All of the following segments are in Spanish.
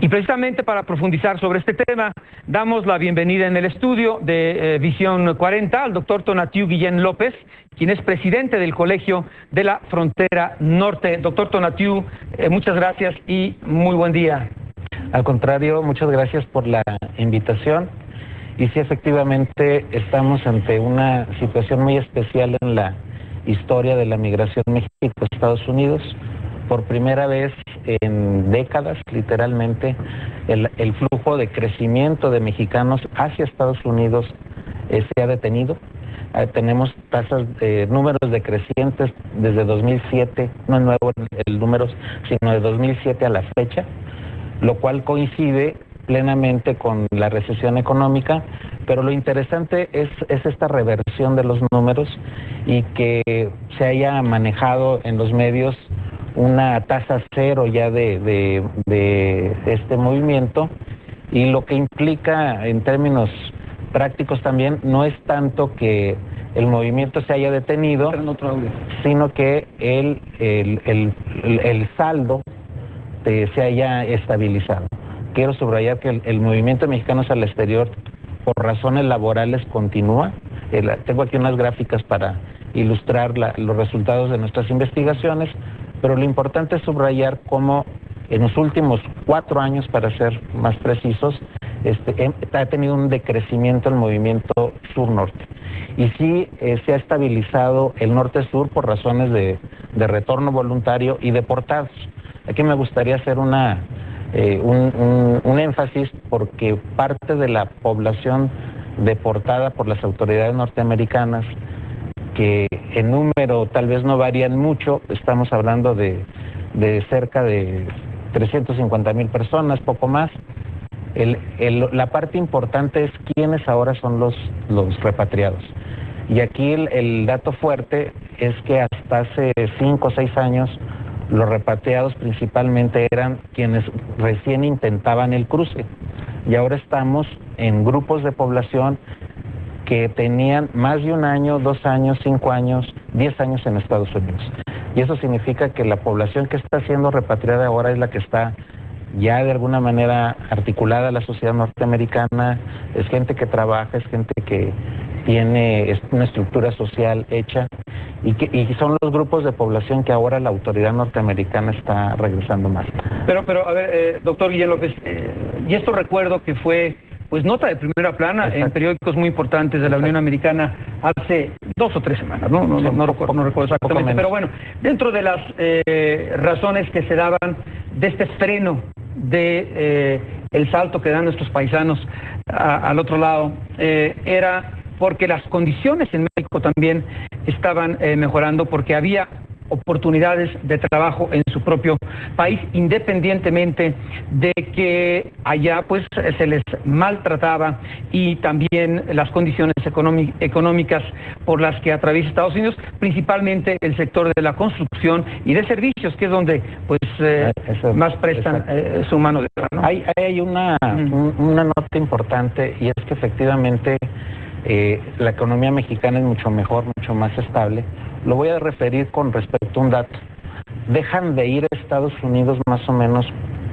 Y precisamente para profundizar sobre este tema, damos la bienvenida en el estudio de Visión 40 al doctor Tonatiuh Guillén López, quien es presidente del Colegio de la Frontera Norte. Doctor Tonatiuh, muchas gracias y muy buen día. Al contrario, muchas gracias por la invitación. Y sí, efectivamente, estamos ante una situación muy especial en la historia de la migración México-Estados Unidos. Por primera vez en décadas, literalmente, el flujo de crecimiento de mexicanos hacia Estados Unidos se ha detenido. Tenemos tasas de números decrecientes desde 2007, no es nuevo el número, sino de 2007 a la fecha, lo cual coincide plenamente con la recesión económica, pero lo interesante es esta reversión de los números y que se haya manejado en los medios una tasa cero ya de este movimiento, y lo que implica en términos prácticos también no es tanto que el movimiento se haya detenido, sino que el saldo se haya estabilizado. Quiero subrayar que el movimiento de mexicanos al exterior por razones laborales continúa. Tengo aquí unas gráficas para ilustrar los resultados de nuestras investigaciones, pero lo importante es subrayar cómo en los últimos 4 años, para ser más precisos, ha tenido un decrecimiento el movimiento sur-norte. Y sí se ha estabilizado el norte-sur por razones de retorno voluntario y deportados. Aquí me gustaría hacer un énfasis, porque parte de la población deportada por las autoridades norteamericanas, que en número tal vez no varían mucho, estamos hablando de cerca de 350,000 personas, poco más. La parte importante es quiénes ahora son los repatriados. Y aquí el dato fuerte es que hasta hace 5 o 6 años los repatriados principalmente eran quienes recién intentaban el cruce, y ahora estamos en grupos de población que tenían más de 1 año, 2 años, 5 años, 10 años en Estados Unidos. Y eso significa que la población que está siendo repatriada ahora es la que está ya de alguna manera articulada a la sociedad norteamericana, es gente que trabaja, es gente que tiene una estructura social hecha, y son los grupos de población que ahora la autoridad norteamericana está regresando más. Pero a ver, doctor Guillén López, y esto recuerdo que fue pues nota de primera plana. Exacto. En periódicos muy importantes de la Unión Americana hace 2 o 3 semanas, no recuerdo exactamente, pero bueno, dentro de las razones que se daban de este freno de el salto que dan nuestros paisanos al otro lado, era porque las condiciones en México también estaban mejorando, porque había oportunidades de trabajo en su propio país, independientemente de que allá pues se les maltrataba, y también las condiciones económicas por las que atraviesa Estados Unidos, principalmente el sector de la construcción y de servicios, que es donde pues más prestan su mano de obra, ¿no? Hay una nota importante, y es que efectivamente la economía mexicana es mucho mejor, mucho más estable. Lo voy a referir con respecto a un dato. Dejan de ir a Estados Unidos más o menos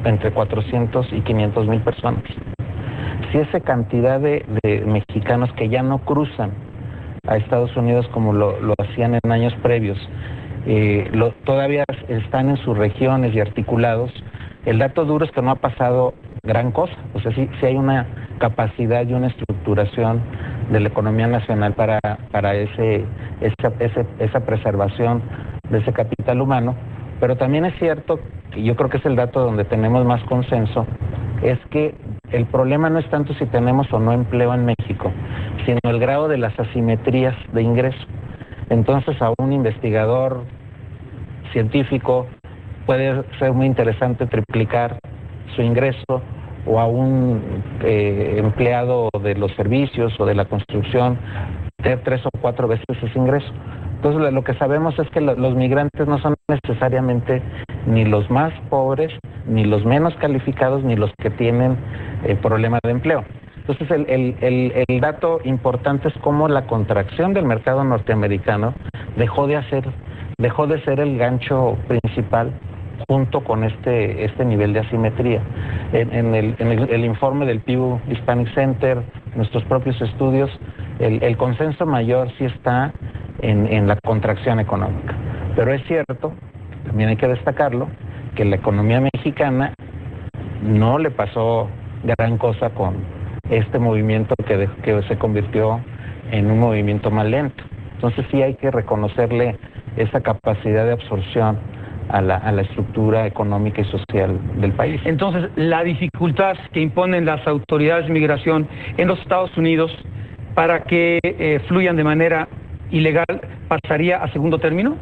entre 400 y 500,000 personas. Si esa cantidad de mexicanos que ya no cruzan a Estados Unidos como lo hacían en años previos, todavía están en sus regiones y articulados, el dato duro es que no ha pasado gran cosa. O sea, sí hay una capacidad y una estructuración de la economía nacional para esa preservación de ese capital humano, pero también es cierto, y yo creo que es el dato donde tenemos más consenso, es que el problema no es tanto si tenemos o no empleo en México, sino el grado de las asimetrías de ingreso. Entonces, a un investigador científico puede ser muy interesante triplicar su ingreso, o a un empleado de los servicios o de la construcción tener 3 o 4 veces ese ingreso. Entonces, lo que sabemos es que los migrantes no son necesariamente ni los más pobres, ni los menos calificados, ni los que tienen problemas de empleo. Entonces, el dato importante es cómo la contracción del mercado norteamericano dejó de ser el gancho principal junto con este nivel de asimetría. En el informe del Pew Hispanic Center, nuestros propios estudios, el consenso mayor sí está en la contracción económica. Pero es cierto, también hay que destacarlo, que la economía mexicana no le pasó gran cosa con este movimiento que se convirtió en un movimiento más lento. Entonces sí hay que reconocerle esa capacidad de absorción a la estructura económica y social del país. Entonces, la dificultad que imponen las autoridades de migración en los Estados Unidos para que fluyan de manera ilegal pasaría a segundo término.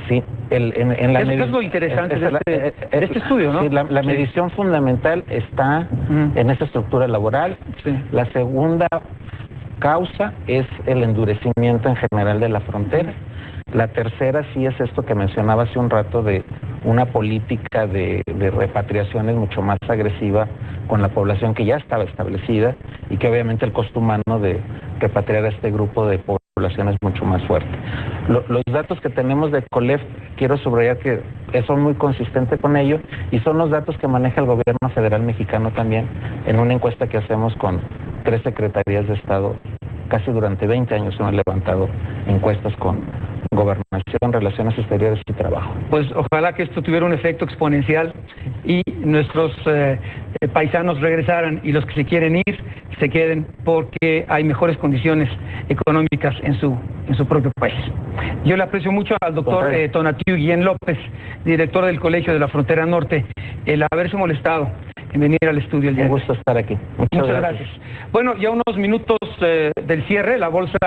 Sí, es lo interesante de este estudio, ¿no? Sí, la medición fundamental está en esa estructura laboral. Sí. La segunda causa es el endurecimiento en general de la frontera. La tercera sí es esto que mencionaba hace un rato, de una política de repatriaciones mucho más agresiva con la población que ya estaba establecida, y que obviamente el costo humano de repatriar a este grupo de población es mucho más fuerte. Los datos que tenemos de COLEF, quiero subrayar que son muy consistentes con ello, y son los datos que maneja el gobierno federal mexicano también en una encuesta que hacemos con 3 secretarías de Estado. Casi durante 20 años hemos levantado encuestas con Gobernación, Relaciones Exteriores y Trabajo. Pues ojalá que esto tuviera un efecto exponencial y nuestros paisanos regresaran, y los que se quieren ir se queden, porque hay mejores condiciones económicas en su propio país. Yo le aprecio mucho al doctor Tonatiuh Guillén López, director del Colegio de la Frontera Norte, el haberse molestado en venir al estudio el día de hoy. Un gusto estar aquí. Muchas gracias. Bueno, ya unos minutos del cierre, la bolsa